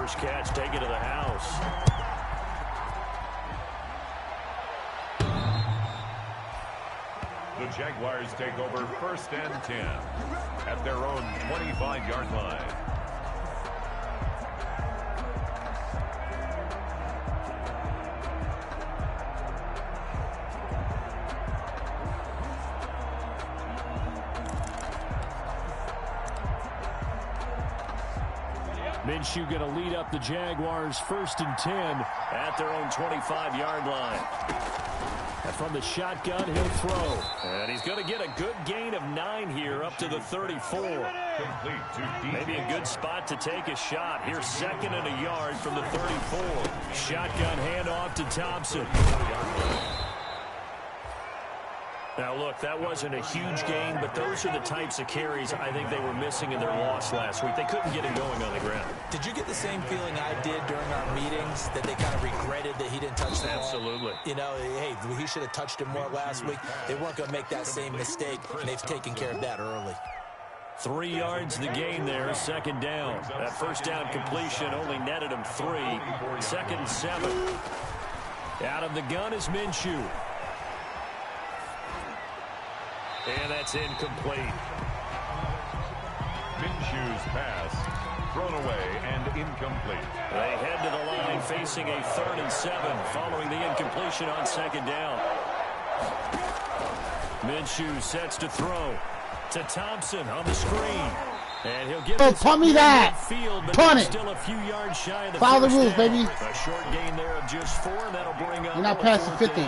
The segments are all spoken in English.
first catch, take it to the house. The Jaguars take over 1st and 10 at their own 25-yard line. Minshew going to lead up the Jaguars 1st and 10 at their own 25-yard line. And from the shotgun, he'll throw. And he's going to get a good gain of 9 here up to the 34. Maybe a good spot to take a shot. Here's 2nd and a yard from the 34. Shotgun handoff to Thompson. Now, look, that wasn't a huge gain, but those are the types of carries I think they were missing in their loss last week. They couldn't get it going on the ground. Did you get the same feeling I did during our meetings, that they kind of regretted that he didn't touch the ball? Absolutely. You know, hey, he should have touched him more last week. They weren't going to make that same mistake, and they've taken care of that early. 3 yards the gain there, 2nd down. That first down completion only netted him 3. 2nd and 7. Out of the gun is Minshew. And that's incomplete. Minshew's pass thrown away and incomplete. They head to the line facing a 3rd and 7 following the incompletion on 2nd down. Minshew sets to throw to Thompson on the screen. And he'll get punt me that. Field, but punt it. Still a few yards shy of the Follow the rules, down. baby. A short gain there of just 4, and that'll bring up. You're not past the 50.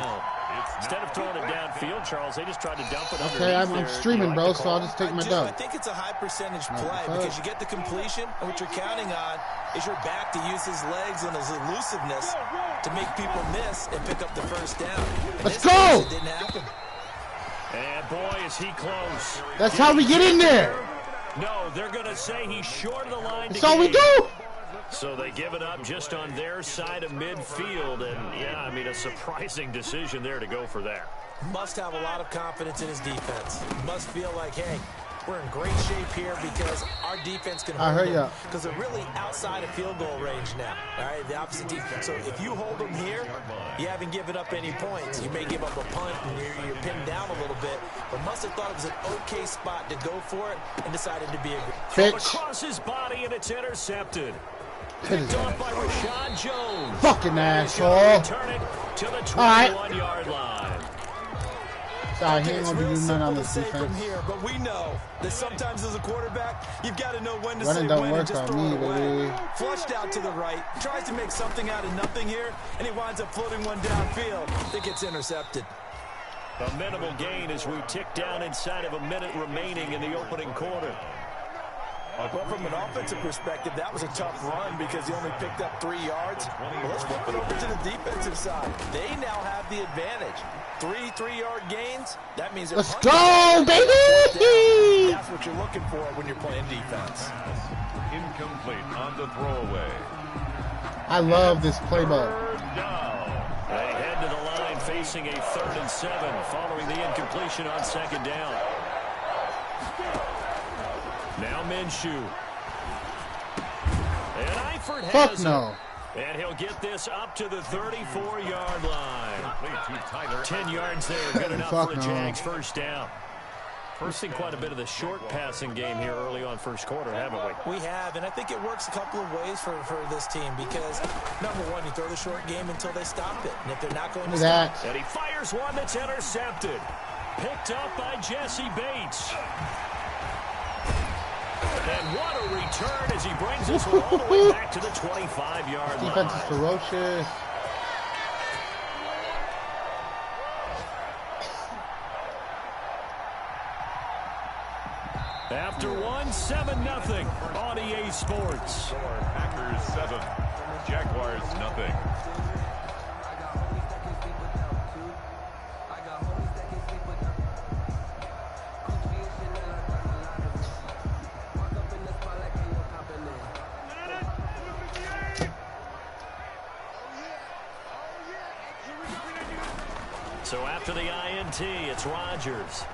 Instead of throwing it downfield, Charles, they just tried to dump it underneath. Okay, I'm streaming, bro, so I'll just take my dub. I think it's a high percentage play because you get the completion, and what you're counting on is your back to use his legs and his elusiveness to make people miss and pick up the first down. And let's go! It didn't happen. And boy, is he close. That's how we get in there. No, they're going to say he's short of the line. That's all we do. So they give it up just on their side of midfield. And, yeah, I mean, a surprising decision there to go for that. Must have a lot of confidence in his defense. Must feel like, hey, we're in great shape here because our defense can hold them. Because they're really outside of field goal range now. All right, the opposite team. So if you hold them here, you haven't given up any points. You may give up a punt and you're pinned down a little bit. But must have thought it was an okay spot to go for it and decided to be a good across his body, and it's intercepted. Picked off by Rashad Jones. Fucking asshole. Return it to the 21-yard line. Sorry, he ain't gonna be doing nothing on this defense. From here, but we know that sometimes as a quarterback, you've got to know when to say don't when work and just throw on me, it away. baby. Flushed out to the right, tries to make something out of nothing here, and he winds up floating one downfield that gets intercepted. A minimal gain as we tick down inside of a minute remaining in the opening quarter. Well, from an offensive perspective, that was a tough run because he only picked up 3 yards. Well, let's flip it over to the defensive side. They now have the advantage. 3-3-yard gains. That means let's go, baby! That's what you're looking for when you're playing defense. Incomplete on the throwaway. I love this playbook. They head to the line facing a 3rd and 7 following the incompletion on 2nd down. Now Minshew. And Eifert has it. No. And he'll get this up to the 34-yard line. 10 yards there, good enough for a Jags first down. Forcing quite a bit of the short passing game here early on first quarter, haven't we? We have, and I think it works a couple of ways for this team because, number one, you throw the short game until they stop it. And if they're not going to stop it. And he fires one that's intercepted. Picked up by Jesse Bates. And what a return as he brings us all the way back to the 25-yard line. Defense is ferocious. After 7-0 on EA Sports. Packers 7, Jaguars 0. So after the INT, it's Rodgers.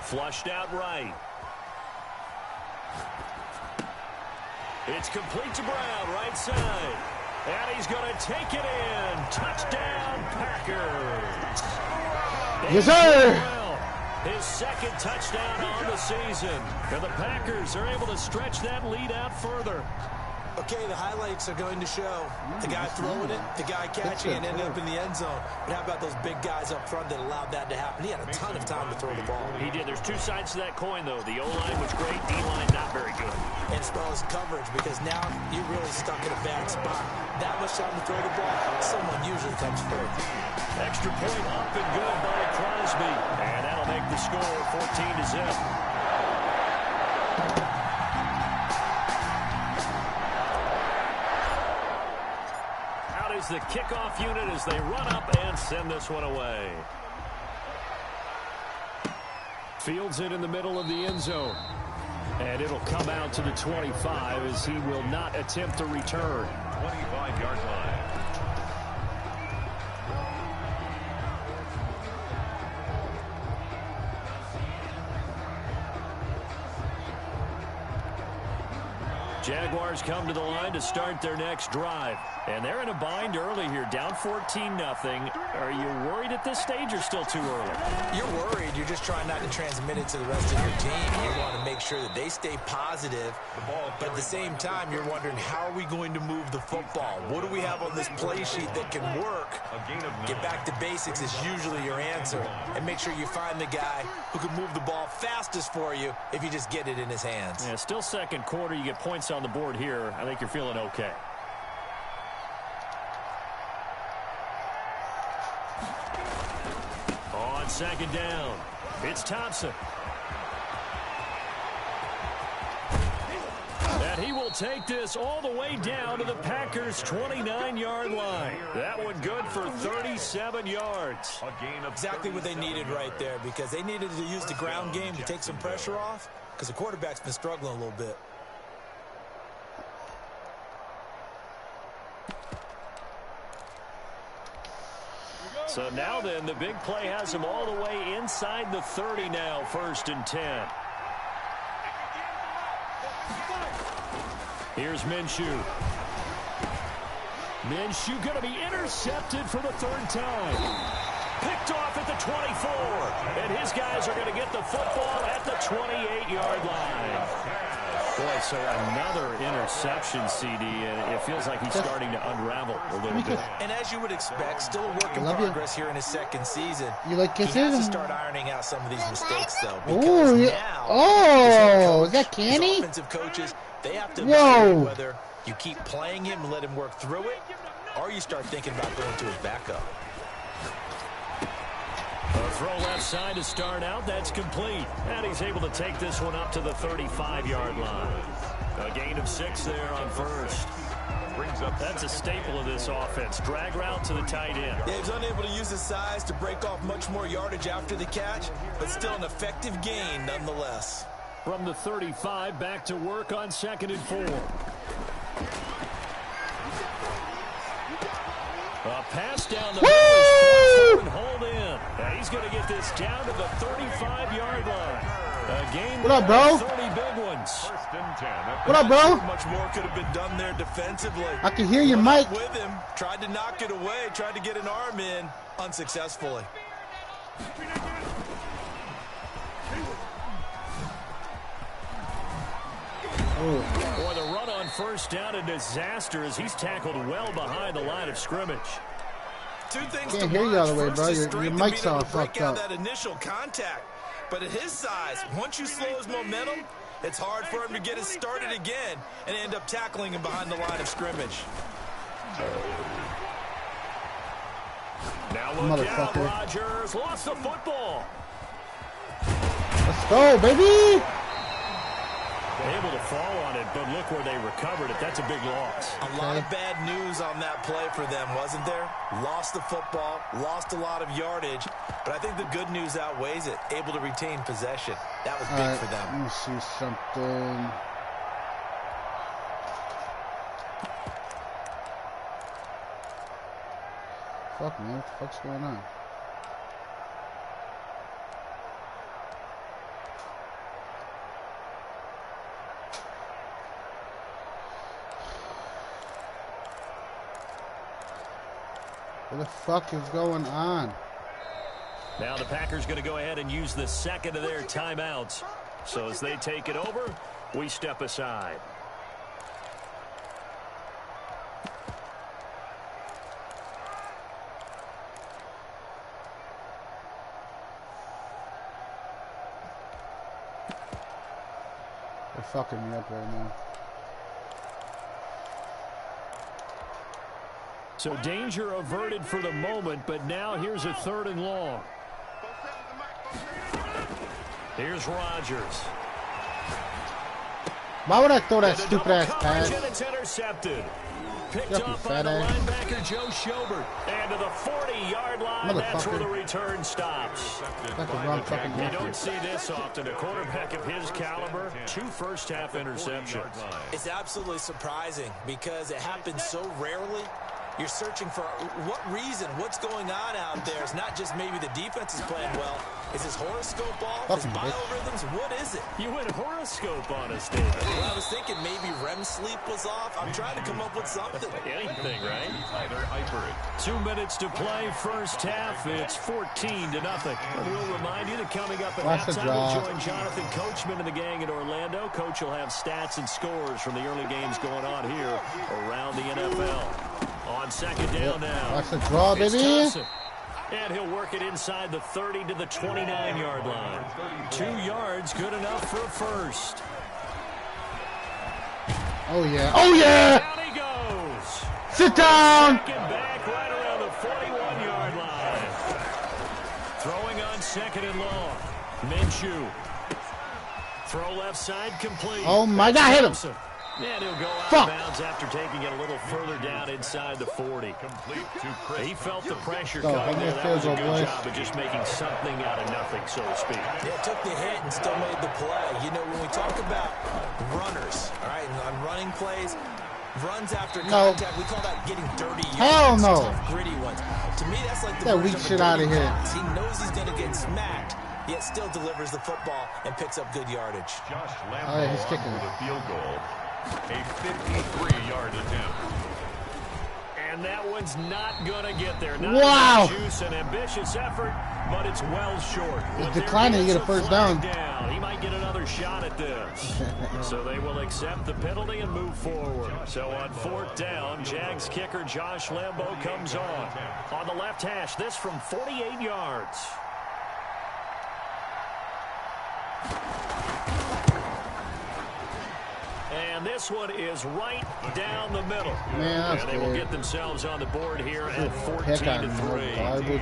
Flushed out right. It's complete to Brown, right side. And he's going to take it in. Touchdown, Packers. Yes, sir. His second touchdown on the season. And the Packers are able to stretch that lead out further. Okay, the highlights are going to show the guy throwing it, the guy catching it, and ending up in the end zone. But how about those big guys up front that allowed that to happen? He had a ton of time to throw the ball. He did. There's two sides to that coin, though. The O-line was great. D-line not very good. And as well as coverage, because now you're really stuck in a bad spot. That much time to throw the ball, someone usually comes forward. Extra point up and good by Crosby. And that'll make the score 14-0. The kickoff unit as they run up and send this one away. Fields it in the middle of the end zone. And it'll come out to the 25 as he will not attempt a return. 25-yard line. Jaguars come to the line to start their next drive. And they're in a bind early here, down 14-0. Are you worried at this stage or still too early? You're worried. You're just trying not to transmit it to the rest of your team. You want to make sure that they stay positive. But at the same time, you're wondering, how are we going to move the football? What do we have on this play sheet that can work? Get back to basics is usually your answer. And make sure you find the guy who can move the ball fastest for you if you just get it in his hands. Yeah, still second quarter. You get points on the board here. I think you're feeling okay. On second down, it's Thompson. And he will take this all the way down to the Packers' 29-yard line. That one good for 37 yards. A gain of exactly what they needed right there, because they needed to use the ground game to take some pressure off, because the quarterback's been struggling a little bit. So now then, the big play has him all the way inside the 30 now, 1st and 10. Here's Minshew. Minshew going to be intercepted for the 3rd time. Picked off at the 24. And his guys are going to get the football at the 28-yard line. Boy, so another interception, CD, and it feels like he's starting to unravel a little bit. And as you would expect, still a work in progress here in his second season. You like kisses? He has to start ironing out some of these mistakes, though. Ooh, now, is that candy? His offensive coaches, they have to decide whether you keep playing him and let him work through it, or you start thinking about going to his backup. A throw left side to start out. That's complete. And he's able to take this one up to the 35-yard line. A gain of 6 there on 1st. Brings up. That's a staple of this offense. Drag route to the tight end. Yeah, he's unable to use his size to break off much more yardage after the catch, but still an effective gain nonetheless. From the 35, back to work on 2nd and 4. A pass down the middle and hold in. Now he's going to get this down to the 35-yard line. A game what up, bro? 30 big ones. 1st and 10. What up, bro? Much more could have been done there defensively. I can hear your mic. With him, tried to knock it away, tried to get an arm in, unsuccessfully. Boy, the run on 1st down, a disaster as he's tackled well behind the line of scrimmage. Two things Can't hear you all the way, bro. Your mic's all fucked up. That initial contact, but at his size, once you slow his momentum, it's hard for him to get it started again and end up tackling him behind the line of scrimmage. Now look out, Rodgers lost the football. Let's go, baby. Able to fall on it, but look where they recovered it. That's a big loss. A lot of bad news on that play for them, wasn't there? Lost the football, lost a lot of yardage, but I think the good news outweighs it. Able to retain possession. That was big for them. Let me see something. Fuck, man. What the fuck's going on? What the fuck is going on? Now the Packers going to go ahead and use the second of their timeouts. So as they take it over, we step aside. They're fucking me up right now. So danger averted for the moment, but now here's a 3rd and long. Here's Rodgers. Why would I throw that stupid ass pass? And it's intercepted. Picked up by the linebacker Joe Schobert. And to the 40-yard line, that's where the return stops. You don't see this often. A quarterback of his caliber, 2 first-half interceptions. It's absolutely surprising because it happens so rarely. You're searching for what reason, what's going on out there. It's not just maybe the defense is playing well. Is his horoscope off? His biorhythms? What is it? You went horoscope on us, David. Well, I was thinking maybe REM sleep was off. I'm trying to come up with something. Anything, right? 2 minutes to play, first half. It's 14-0. We'll remind you that coming up at halftime, we'll join Jonathan Coachman and the gang in Orlando. Coach will have stats and scores from the early games going on here around the NFL. On second down now. Watch the draw, baby. And he'll work it inside the 30 to the 29-yard line. 2 yards, good enough for a first. Oh, yeah. Oh, yeah. Down he goes. Sit down. Second back right around the 41-yard line. Throwing on second and long. Minshew. Throw left side complete. Oh, my God. Hit him. And he'll go out of bounds after taking it a little further down inside the 40. He felt the pressure coming there. That was a good job of just making something out of nothing, so to speak. Yeah, took the hit and still made the play. You know, when we talk about runners, all right, and on running plays, runs after contact, we call that getting dirty. Hell no. Tough, gritty ones. To me, that's like the that weak shit out of here. He knows he's going to get smacked, yet still delivers the football and picks up good yardage. Josh Lambo he's kicking with a field goal. A 53-yard attempt. And that one's not going to get there. Not wow. Juice, an ambitious effort, but it's well short. It's declining to get a first down. He might get another shot at this. So they will accept the penalty and move forward. So on 4th down, Jags kicker Josh Lambo comes on the left hash. This from 48 yards. And this one is right down the middle. Man, and they will get themselves on the board here at 14-3.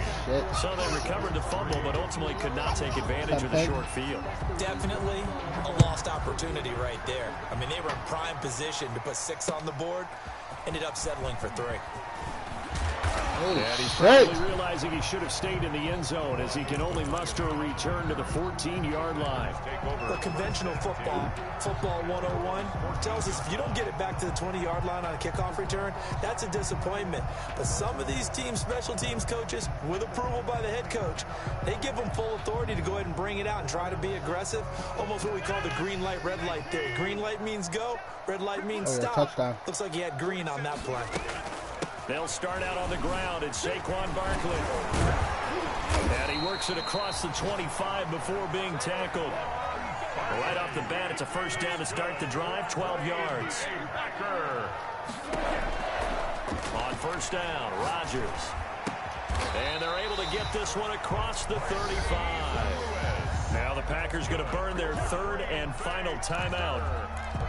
So they recovered the fumble, but ultimately could not take advantage of the short field. Definitely a lost opportunity right there. I mean, they were in prime position to put 6 on the board. Ended up settling for 3. And he's probably realizing he should have stayed in the end zone as he can only muster a return to the 14-yard line. The conventional football 101, tells us if you don't get it back to the 20-yard line on a kickoff return, that's a disappointment. But some of these teams, special teams coaches, with approval by the head coach, they give them full authority to go ahead and bring it out and try to be aggressive. Almost what we call the green light, red light theory. Green light means go, red light means stop. Touchdown. Looks like he had green on that play. They'll start out on the ground. It's Saquon Barkley. And he works it across the 25 before being tackled. Right off the bat, it's a first down to start the drive, 12 yards. On first down, Rodgers. And they're able to get this one across the 35. Now the Packers going to burn their 3rd and final timeout.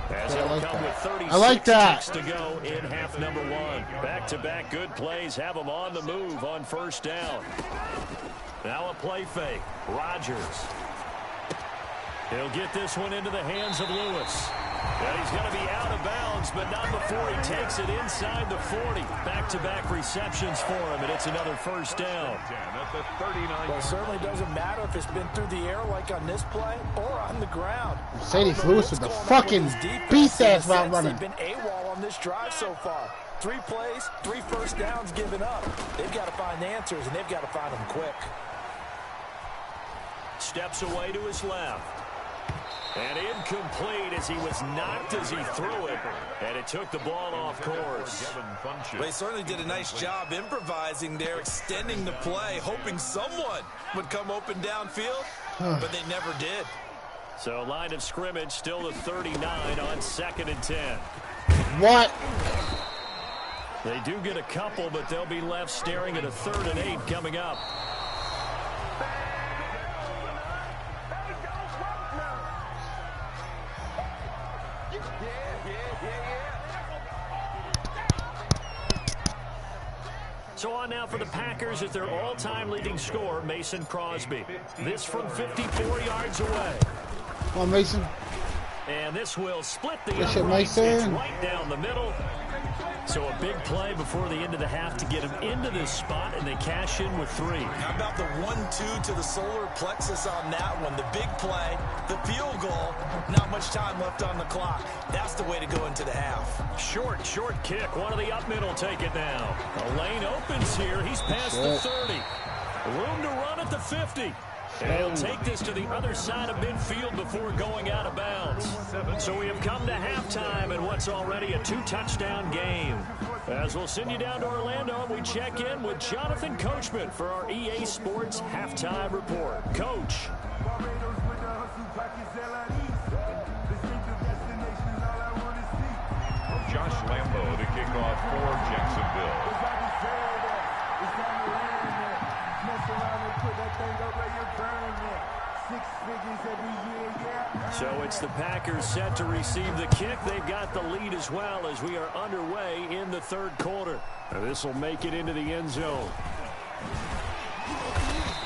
As they'll come with 36 ticks to go in half number 1. Back-to-back good plays have them on the move on first down. Now a play fake. Rodgers. He'll get this one into the hands of Lewis. And he's going to be out of bounds, but not before he takes it inside the 40. Back-to-back receptions for him, and it's another first down. Well, it certainly doesn't matter if it's been through the air like on this play or on the ground. Mercedes Lewis with the fucking beast-ass route running. They've been AWOL on this drive so far. 3 plays, 3 first downs given up. They've got to find answers, and they've got to find them quick. Steps away to his left. And incomplete as he was knocked as he threw it. And it took the ball off course. Well, he certainly did a nice job improvising there, extending the play, hoping someone would come open downfield, but they never did. So line of scrimmage still to 39 on 2nd and 10. What? They do get a couple, but they'll be left staring at a 3rd and 8 coming up. So on now for the Packers at their all-time leading scorer, Mason Crosby. This from 54 yards away. Come on, Mason. And this will split the Mason. It's right down the middle. So a big play before the end of the half to get him into this spot, and they cash in with 3. How about the 1-2 to the solar plexus on that one? The big play, the field goal, not much time left on the clock. That's the way to go into the half. Short kick. One of the up middle take it now. A lane opens here. He's past the 30. Room to run at the 50. And he'll take this to the other side of midfield before going out of bounds. So we have come to halftime in what's already a 2-touchdown game. As we'll send you down to Orlando, and we check in with Jonathan Coachman for our EA Sports Halftime Report. Coach. Josh Lambo to kick off for Jacksonville. So it's the Packers set to receive the kick. They've got the lead as well as we are underway in the 3rd quarter. This will make it into the end zone.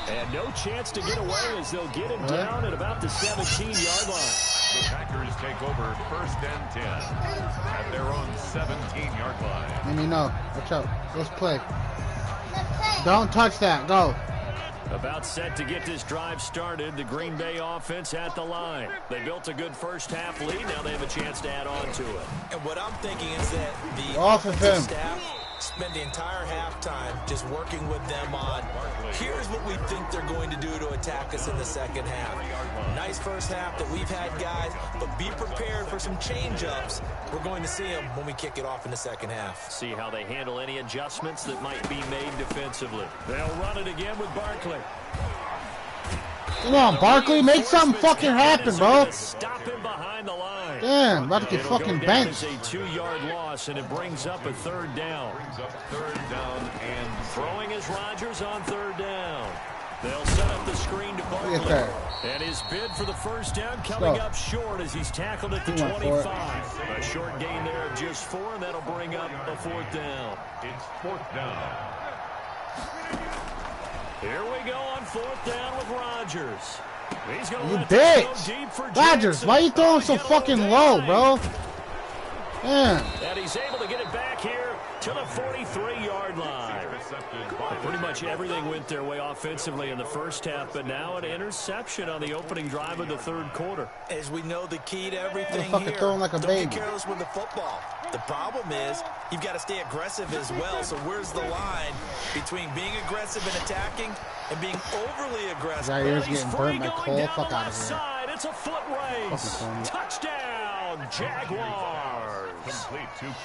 And no chance to get away as they'll get him down at about the 17-yard line. The Packers take over 1st and 10 at their own 17-yard line. Let me know. Watch out. Let's play. Don't touch that. Go. About set to get this drive started, the Green Bay offense at the line. They built a good first-half lead. Now they have a chance to add on to it. And what I'm thinking is that the off of him. Staff spend the entire halftime just working with them on, here's what we think they're going to do to attack us in the 2nd half. Nice first half that we've had, guys, but be prepared for some change-ups. We're going to see them when we kick it off in the 2nd half. See how they handle any adjustments that might be made defensively. They'll run it again with Barkley. Come on, Barkley, make something fucking happen, bro. Stop him behind the line. Damn, about to get fucking banked. It's a 2-yard loss, and it brings up a 3rd down. And throwing is Rodgers on 3rd down. They'll set up the screen to Barkley. And his bid for the first down coming up short as he's tackled at the 25. A short gain there of just 4, and that'll bring up a 4th down. It's 4th down. Here we go on 4th down with Rodgers. He's going to you let this go deep for Rodgers, why are you throwing so fucking low, bro? Man. And he's able to get it back here to the 43-yard line. Pretty much everything went their way offensively in the first half, but now an interception on the opening drive of the 3rd quarter. As we know, the key to everything here, throwing like a baby. Don't be careless with the football. The problem is you've got to stay aggressive as well. So where's the line between being aggressive and attacking and being overly aggressive? Zaires getting burnt by Cole. Fuck out of here. It's a foot race. Touchdown, Jaguars.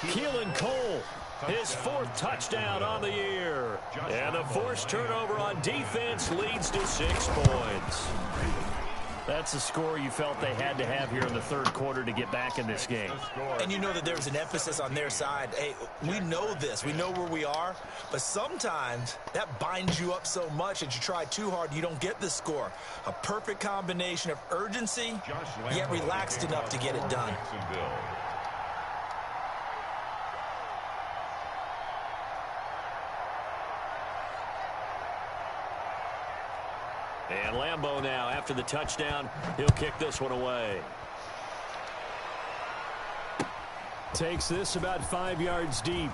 Keelan Cole, his 4th touchdown on the year. And the forced turnover on defense leads to 6 points. That's a score you felt they had to have here in the 3rd quarter to get back in this game. And you know that there's an emphasis on their side. Hey, we know this. We know where we are. But sometimes that binds you up so much that you try too hard, you don't get the score. A perfect combination of urgency, yet relaxed enough to get it done. And Lambo now, after the touchdown, he'll kick this one away. Takes this about 5 yards deep.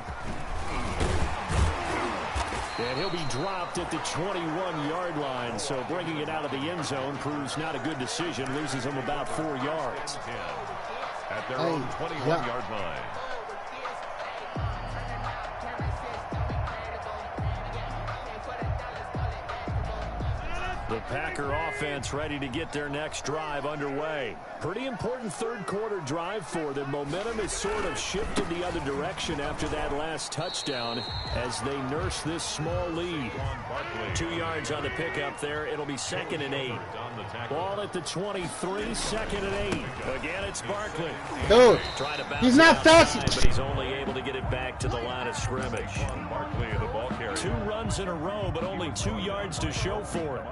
And he'll be dropped at the 21-yard line, so bringing it out of the end zone proves not a good decision. Loses him about 4 yards. At their own 21-yard line. The Packer offense ready to get their next drive underway. Pretty important third-quarter drive for them. Momentum has sort of shifted the other direction after that last touchdown as they nurse this small lead. 2 yards on the pickup there. It'll be 2nd and 8. Ball at the 23, 2nd and 8. Again, it's Barkley. Dude, he's not fast. But he's only able to get it back to the line of scrimmage. Barkley, the ball carrier. 2 runs in a row, but only 2 yards to show for it.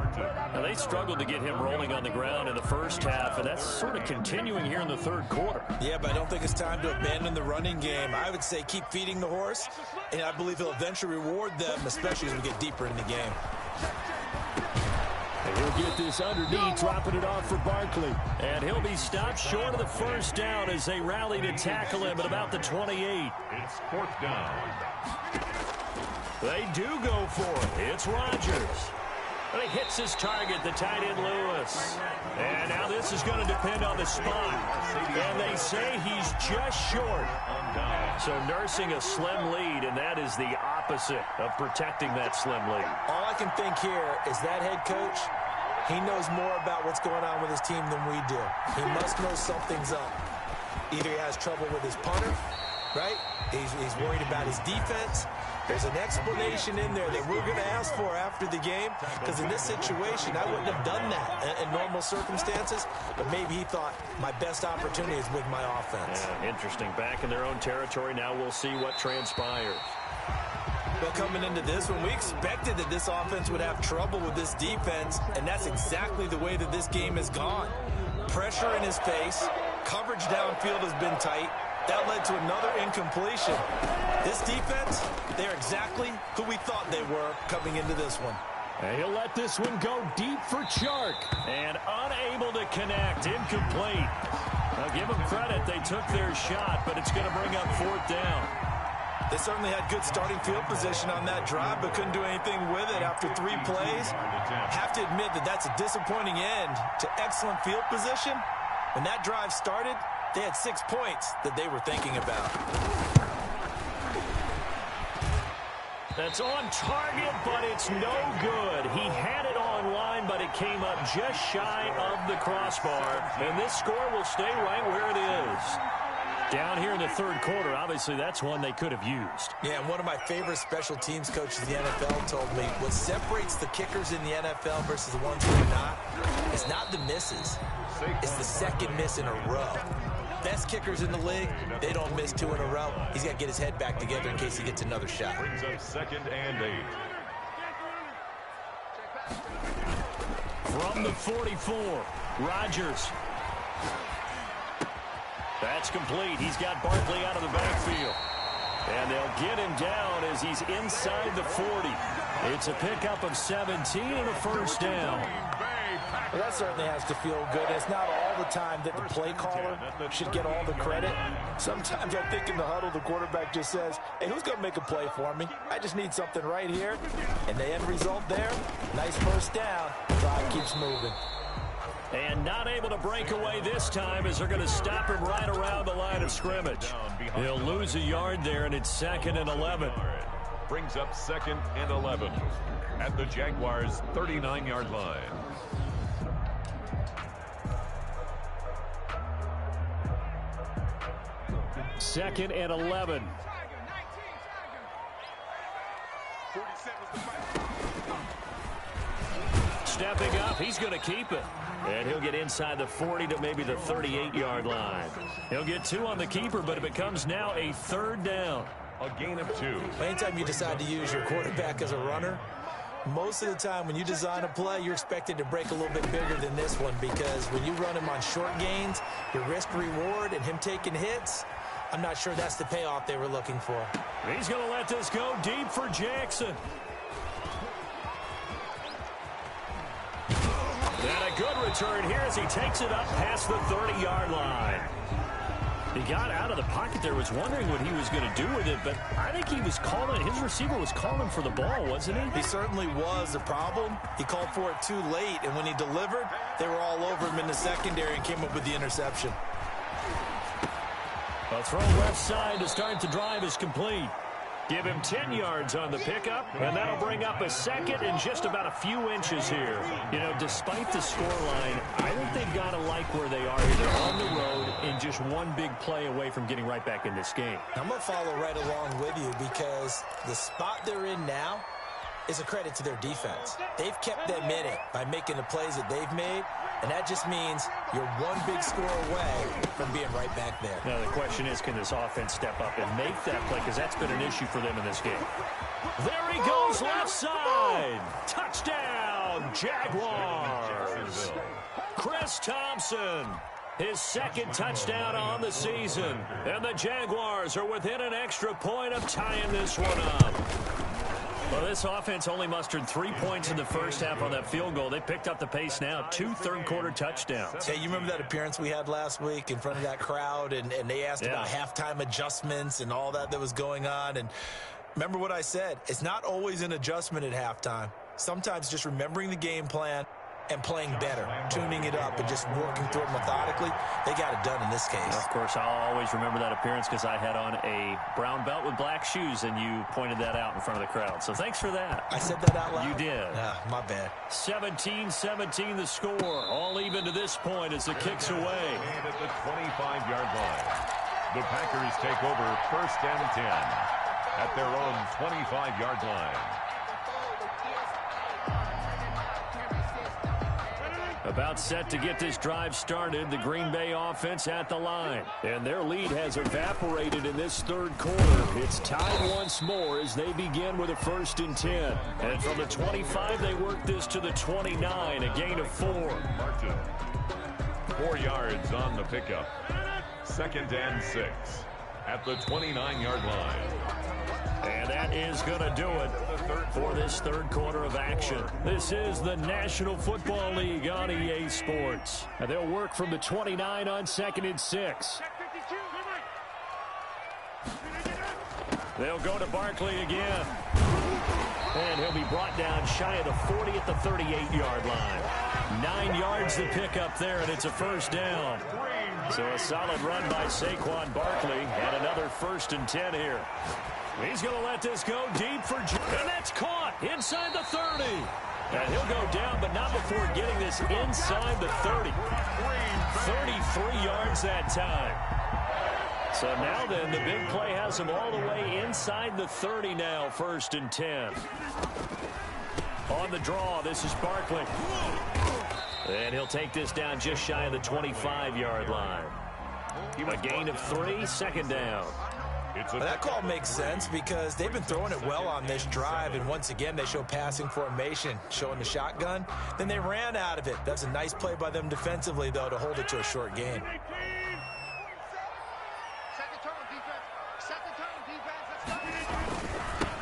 Now, they struggled to get him rolling on the ground in the first half, and that's sort of continuing here in the third quarter. Yeah, but I don't think it's time to abandon the running game. I would say keep feeding the horse, and I believe he'll eventually reward them, especially as we get deeper in the game. And he'll get this underneath, dropping it off for Barkley. And he'll be stopped short of the first down as they rally to tackle him at about the 28. It's 4th down. They do go for it. It's Rodgers. But he hits his target, the tight end Lewis. And now this is going to depend on the spot. And they say he's just short. So nursing a slim lead, and that is the opposite of protecting that slim lead. All I can think here is that head coach, he knows more about what's going on with his team than we do. He must know something's up. Either he has trouble with his punter, right? He's worried about his defense. There's an explanation in there that we're going to ask for after the game, because in this situation, I wouldn't have done that in normal circumstances, but maybe he thought my best opportunity is with my offense. Yeah, interesting. Back in their own territory. Now we'll see what transpires. Well, coming into this one, we expected that this offense would have trouble with this defense, and that's exactly the way that this game has gone. Pressure in his face, coverage downfield has been tight. That led to another incompletion. This defense, they're exactly who we thought they were coming into this one. And he'll let this one go deep for Chark. And unable to connect. Incomplete. Now give them credit. They took their shot, but it's going to bring up 4th down. They certainly had good starting field position on that drive, but couldn't do anything with it after 3 plays. Have to admit that that's a disappointing end to excellent field position. When that drive started, they had 6 points that they were thinking about. That's on target, but it's no good. He had it on line, but it came up just shy of the crossbar. And this score will stay right where it is. Down here in the third quarter, obviously that's one they could have used. Yeah, and one of my favorite special teams coaches in the NFL told me what separates the kickers in the NFL versus the ones who are not is not the misses. It's the second miss in a row. Best kickers in the league, they don't miss 2 in a row. He's got to get his head back together in case he gets another shot. Brings up 2nd and 8. From the 44, Rodgers. That's complete. He's got Barkley out of the backfield. And they'll get him down as he's inside the 40. It's a pickup of 17 and a first down. Well, that certainly has to feel good. It's not all the time that the play caller should get all the credit. Sometimes I think in the huddle, the quarterback just says, hey, who's going to make a play for me? I just need something right here. And the end result there, nice first down. Drive keeps moving. And not able to break away this time as they're going to stop him right around the line of scrimmage. He'll lose a yard there, and it's 2nd and 11. Brings up 2nd and 11 at the Jaguars' 39-yard line. Second and 11. Stepping up, he's going to keep it. And he'll get inside the 40 to maybe the 38-yard line. He'll get 2 on the keeper, but it becomes now a 3rd down. A gain of 2. Anytime you decide to use your quarterback as a runner, most of the time when you design a play, you're expected to break a little bit bigger than this one, because when you run him on short gains, your risk-reward and him taking hits, I'm not sure that's the payoff they were looking for. He's going to let this go deep for Jackson. And a good return here as he takes it up past the 30-yard line. He got out of the pocket there, was wondering what he was going to do with it, but I think he was calling, his receiver was calling for the ball, wasn't he? He certainly was. The problem, he called for it too late, and when he delivered, they were all over him in the secondary and came up with the interception. A throw left side to start the drive is complete. Give him 10 yards on the pickup, and that'll bring up a second and just about a few inches here. You know, despite the scoreline, I think they've got to like where they are here. They're on the road and just one big play away from getting right back in this game. I'm going to follow right along with you because the spot they're in now is a credit to their defense. They've kept them in it by making the plays that they've made, and that just means you're one big score away from being right back there. Now, the question is, can this offense step up and make that play? Because that's been an issue for them in this game. There he goes, left side. Touchdown, Jaguars. Chris Thompson, his second touchdown on the season. And the Jaguars are within an extra point of tying this one up. Well, this offense only mustered 3 points in the first half on that field goal. They picked up the pace now. 2 third-quarter touchdowns. Hey, you remember that appearance we had last week in front of that crowd, and they asked about halftime adjustments and all that was going on. And remember what I said. It's not always an adjustment at halftime. Sometimes just remembering the game plan and playing better, tuning it up and just working through it methodically. They got it done in this case. Of course, I'll always remember that appearance because I had on a brown belt with black shoes, and you pointed that out in front of the crowd. So thanks for that. I said that out loud? You did. My bad. 17-17 the score. All even to this point as it kicks away. At the 25-yard line. The Packers take over 1st and 10 at their own 25-yard line. About set to get this drive started, the Green Bay offense at the line. And their lead has evaporated in this third quarter. It's tied once more as they begin with a 1st and 10. And from the 25, they work this to the 29, a gain of 4. Martin, 4 yards on the pickup. 2nd and 6 at the 29-yard line. And that is going to do it for this third quarter of action. This is the National Football League on EA Sports. And they'll work from the 29 on 2nd and 6. They'll go to Barkley again. And he'll be brought down shy of the 40 at the 38-yard line. 9 yards to pick up there, and it's a 1st down. So a solid run by Saquon Barkley, and another 1st and 10 here. He's going to let this go deep for and that's caught inside the 30. And he'll go down, but not before getting this inside the 30. 33 yards that time. So now then, the big play has him all the way inside the 30 now, 1st and 10. On the draw, this is Barkley. And he'll take this down just shy of the 25-yard line. A gain of 3, 2nd down. Well, that call makes sense because they've been throwing it well on this drive, and once again they show passing formation, showing the shotgun. Then they ran out of it. That's a nice play by them defensively, though, to hold it to a short gain.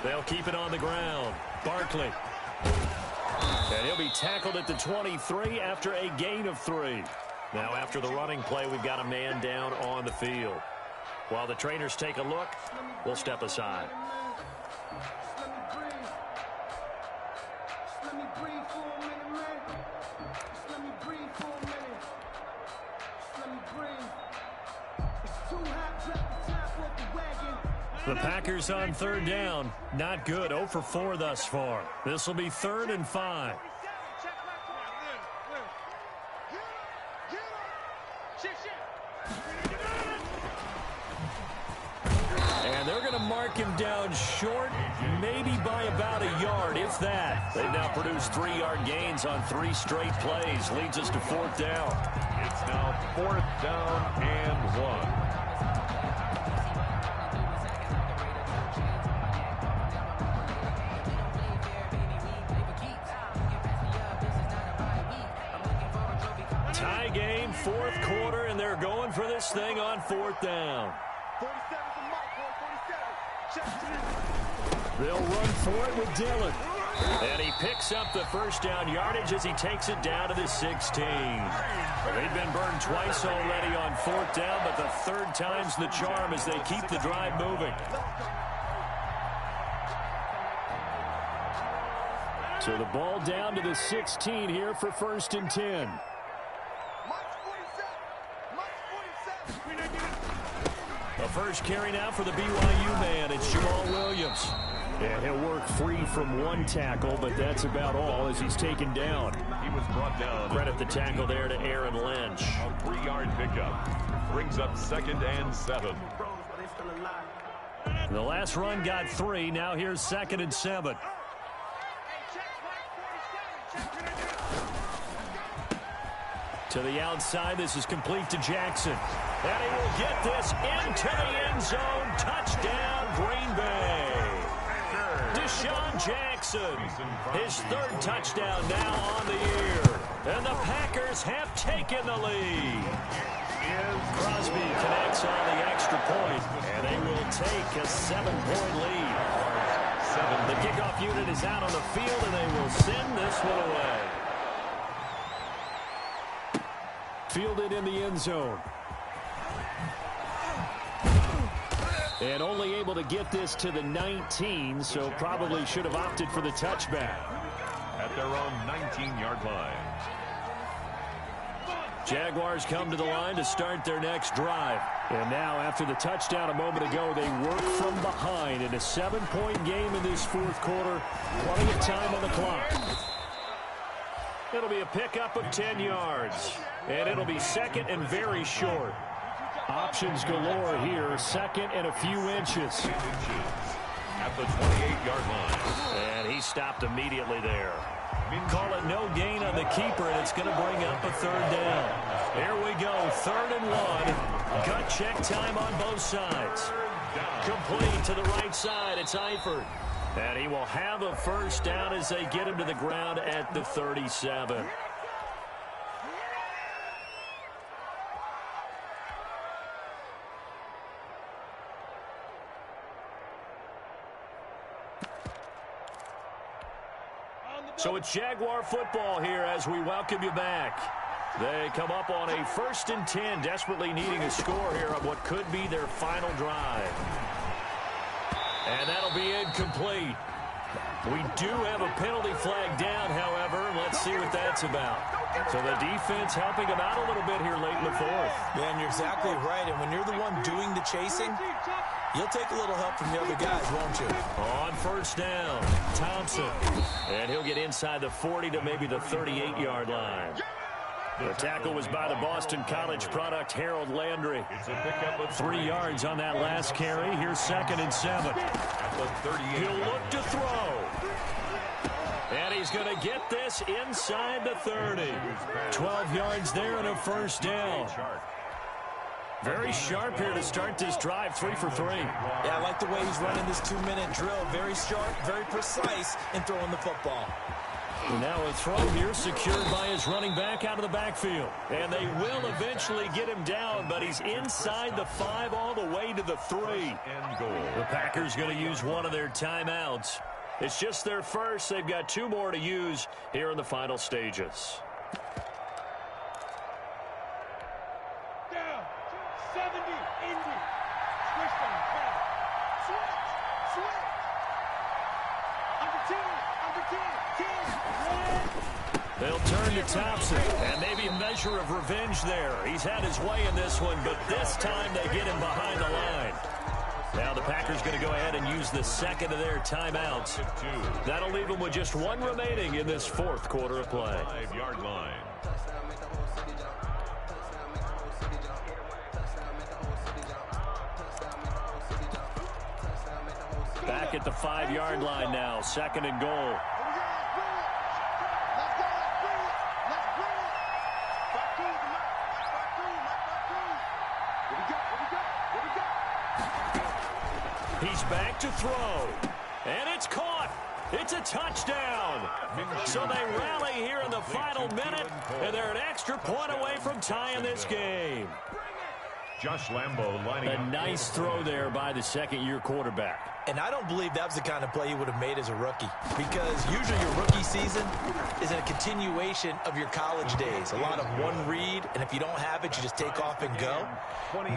They'll keep it on the ground. Barkley. And he'll be tackled at the 23 after a gain of 3. Now after the running play, we've got a man down on the field. While the trainers take a look, we'll step aside. The Packers on 3rd down. Not good. 0 for 4 thus far. This will be 3rd and 5. And they're going to mark him down short, maybe by about a yard, if that. They've now produced 3-yard gains on 3 straight plays. Leads us to 4th down. It's now 4th down and 1. Tie game, 4th quarter, and they're going for this thing on 4th down. They'll run for it with Dillon. And he picks up the 1st down yardage as he takes it down to the 16. They've been burned twice already on 4th down, but the 3rd time's the charm as they keep the drive moving. So the ball down to the 16 here for 1st and 10. A first carry now for the BYU man. It's Jamal Williams. Yeah, he'll work free from one tackle, but that's about all as he's taken down. He was brought down. Credit the tackle there to Aaron Lynch. A 3-yard pickup. Brings up 2nd and 7. The last run got 3. Now here's 2nd and 7. To the outside, this is complete to Jackson. And he will get this into the end zone. Touchdown, Green Bay. Deshaun Jackson, his 3rd touchdown now on the year. And the Packers have taken the lead. Crosby connects on the extra point, and they will take a 7-point lead. The kickoff unit is out on the field, and they will send this one away. Fielded in the end zone. And only able to get this to the 19, so probably should have opted for the touchback. At their own 19-yard line. Jaguars come to the line to start their next drive. And now, after the touchdown a moment ago, they work from behind in a 7-point game in this 4th quarter. Plenty of time on the clock. It'll be a pickup of 10 yards. And it'll be 2nd and very short. Options galore here. 2nd and a few inches. At the 28-yard line. And he stopped immediately there. Call it no gain on the keeper, and it's going to bring up a 3rd down. Here we go, 3rd and 1. Gut check time on both sides. Complete to the right side. It's Eifert. And he will have a 1st down as they get him to the ground at the 37. So it's Jaguar football here as we welcome you back. They come up on a 1st and 10, desperately needing a score here on what could be their final drive. And that'll be incomplete. We do have a penalty flag down, however. Let's see what that's about. So the defense helping them out a little bit here late in the 4th. Yeah, and you're exactly right. And when you're the one doing the chasing, you'll take a little help from the other guys, won't you? On 1st down, Thompson. And he'll get inside the 40 to maybe the 38-yard line. The tackle was by the Boston College product, Harold Landry. It's a pickup of 3 yards on that last carry. Here's 2nd and 7. At the 38. He'll look to throw. And he's going to get this inside the 30. 12 yards there and a 1st down. Very sharp here to start this drive, 3 for 3. Yeah, I like the way he's running this 2-minute drill. Very sharp, very precise in throwing the football. And now a throw here secured by his running back out of the backfield. And they will eventually get him down, but he's inside the 5 all the way to the 3. And goal. The Packers going to use one of their timeouts. It's just their first. They've got 2 more to use here in the final stages. Down, 70, Indy. Switch down, switch. Under 10, 10. They'll turn to Thompson, and maybe a measure of revenge there. He's had his way in this one, but this time they get him behind the line. Now the Packers going to go ahead and use the 2nd of their timeouts. That'll leave them with just 1 remaining in this 4th quarter of play. 5-yard line. Back at the 5-yard line now, 2nd and goal. He's back to throw. And it's caught. It's a touchdown. So they rally here in the final minute, and they're an extra point away from tying this game. Josh Lambo lining up. A nice throw there by the 2nd-year quarterback. And I don't believe that was the kind of play he would have made as a rookie, because usually your rookie season is a continuation of your college days. A lot of one read, and if you don't have it, you just take off and go.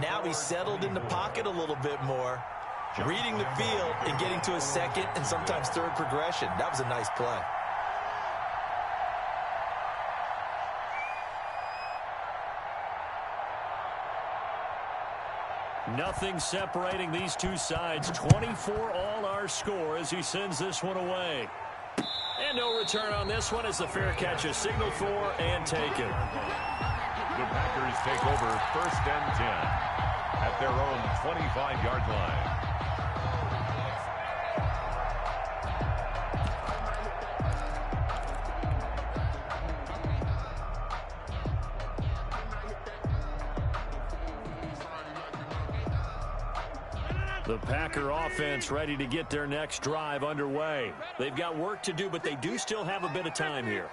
Now he's settled in the pocket a little bit more, reading the field and getting to his 2nd and sometimes 3rd progression. That was a nice play. Nothing separating these two sides. 24 all our score as he sends this one away. And no return on this one as the fair catch is signaled for and taken. The Packers take over 1st and 10 at their own 25-yard line. The Packer offense ready to get their next drive underway. They've got work to do, but they do still have a bit of time here.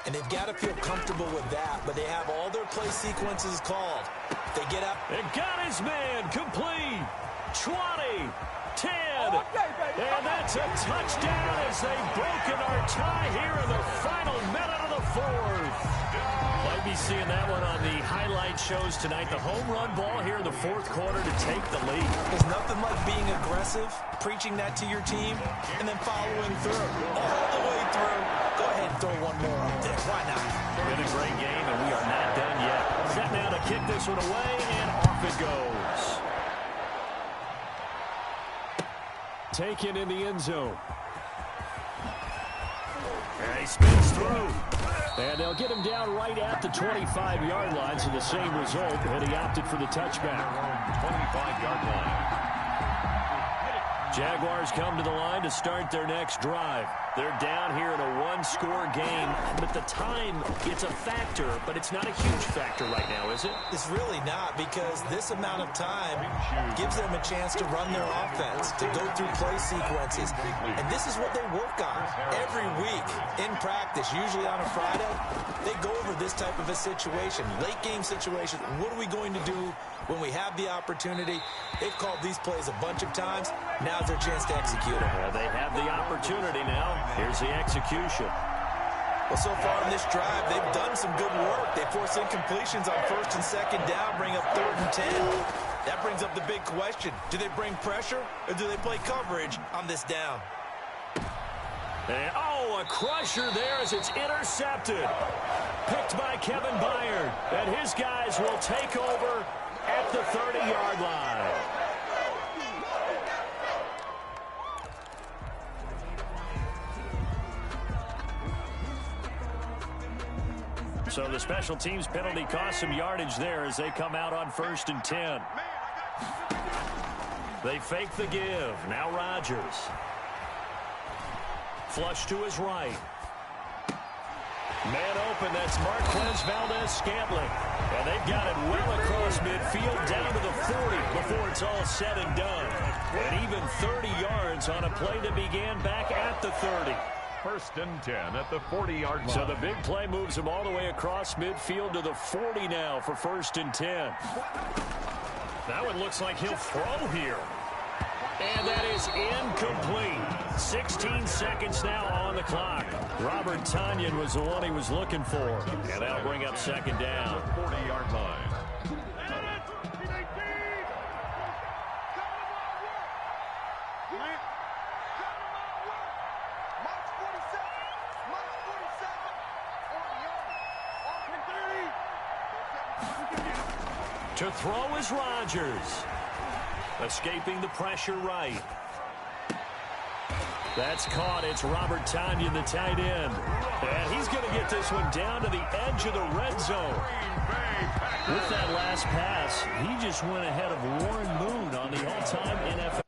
And they've got to feel comfortable with that, but they have all their play sequences called. They get up. It got his man complete. 20, 10, and that's a touchdown as they've broken our tie here in the final minute of the fourth. Might be seeing that one on the highlight shows tonight. The home run ball here in the fourth quarter to take the lead. There's nothing like being aggressive, preaching that to your team, and then following through. All the way through. Go ahead and throw one more up there. Why not? Been a great game, and we are not done yet. Set now to kick this one away, and off it goes. Taken in the end zone. And he spins through. And they'll get him down right at the 25-yard line, so the same result, and he opted for the touchback. 25-yard line. Jaguars come to the line to start their next drive. They're down here in a one-score game, but the time, it's a factor, but it's not a huge factor right now, is it? It's really not, because this amount of time gives them a chance to run their offense, to go through play sequences. And this is what they work on every week in practice, usually on a Friday. They go over this type of a situation, late-game situation. What are we going to do when we have the opportunity? They've called these plays a bunch of times. Now's their chance to execute them. Well, they have the opportunity now. Here's the execution. Well, so far in this drive, they've done some good work. They force incompletions on 1st and 2nd down, bring up 3rd and 10. That brings up the big question. Do they bring pressure, or do they play coverage on this down? And, a crusher there as it's intercepted. Picked by Kevin Byard. And his guys will take over at the 30-yard line. So the special teams penalty cost some yardage there as they come out on 1st and 10. They fake the give. Now Rodgers. Flush to his right. Man open, that's Marquez Valdez-Scantling. And they've got it well across midfield down to the 40 before it's all said and done. And even 30 yards on a play that began back at the 30. 1st and 10 at the 40-yard line. So the big play moves him all the way across midfield to the 40 now for 1st and 10. That one looks like he'll throw here. And that is incomplete. 16 seconds now on the clock. Robert Tonyan was the one he was looking for. And that'll bring up 2nd down. 40-yard line. To throw is Rodgers. Escaping the pressure right. That's caught. It's Robert Tonyan, the tight end. And he's going to get this one down to the edge of the red zone. With that last pass, he just went ahead of Warren Moon on the all-time NFL.